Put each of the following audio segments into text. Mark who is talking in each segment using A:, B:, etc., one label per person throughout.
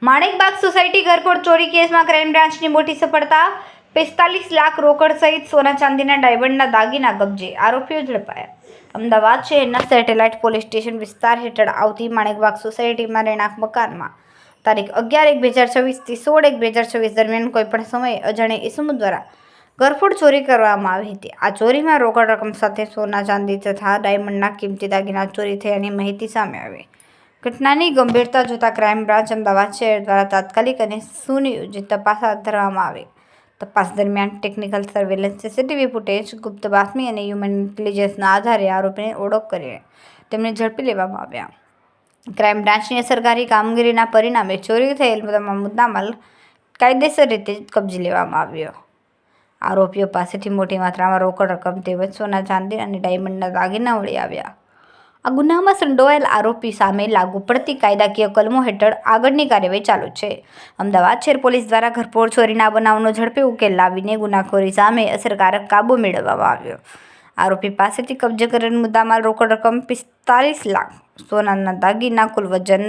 A: માણેકબાગ society ઘરફોડ ચોરી કેસમાં crime બ્રાન્ચની મોટી સફળતા. 45 લાખ રોકડ સહિત સોના ચાંદીના ડાયમંડના દાગીના કબજે, આરોપીઓ ઝડપાયા. અમદાવાદ શહેરના સેટેલાઇટ પોલીસ સ્ટેશન વિસ્તાર હેઠળ આવતી માણેકબાગ સોસાયટીમાં રહેણાંક મકાનમાં તારીખ 11/1/2026 થી 16/1/2026 દરમિયાન કોઈપણ સમયે અજાણ્યા ઈસમો દ્વારા ઘરફોડ ચોરી કરવામાં આવી હતી. આ ચોરીમાં રોકડ રકમ સાથે સોના ચાંદી તથા ડાયમંડના કિંમતી દાગીના ચોરી થયાની માહિતી સામે આવી. ઘટનાની ગંભીરતા જોતા ક્રાઇમ બ્રાન્ચ અમદાવાદ શહેર દ્વારા તાત્કાલિક અને સુનિયોજિત તપાસ હાથ ધરવામાં આવી. તપાસ દરમિયાન ટેકનિકલ સર્વેલન્સ, સીસીટીવી ફૂટેજ, ગુપ્ત બાતમી અને હ્યુમન ઇન્ટેલિજન્સના આધારે આરોપીની ઓળખ કરીને તેમને ઝડપી લેવામાં આવ્યા. ક્રાઇમ બ્રાન્ચની અસરકારી કામગીરીના પરિણામે ચોરી થયેલ તમામ મુદ્દામાલ કાયદેસર રીતે કબજે લેવામાં આવ્યો. આરોપીઓ પાસેથી મોટી માત્રામાં રોકડ રકમ તેમજ સોના ચાંદી અને ડાયમંડના દાગીના મળી આવ્યા. આ ગુનામાં સંડોવાયેલ આરોપી સામે લાગુ પડતી કાયદાકીય કલમો હેઠળ આગળની કાર્યવાહી ચાલુ છે. અમદાવાદ શહેર પોલીસ દ્વારા ઘરફોડ ચોરીના બનાવનો ઝડપી ઉકેલ લાવીને ગુનાખોરી સામે અસરકારક કાબૂ મેળવવામાં આવ્યો. આરોપી પાસેથી કબજે કરેલ મુદ્દામાલ રોકડ રકમ 45 લાખ, સોનાના દાગીના કુલ વજન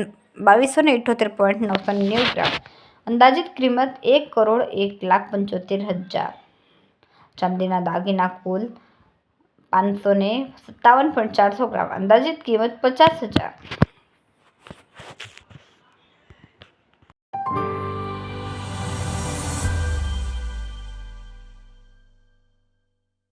A: 2278.990 ગ્રામ, અંદાજિત કિંમત 1,01,75,000, ચાંદીના દાગીના કુલ 557.400 ગ્રામ, અંદાજિત કિંમત 50,000.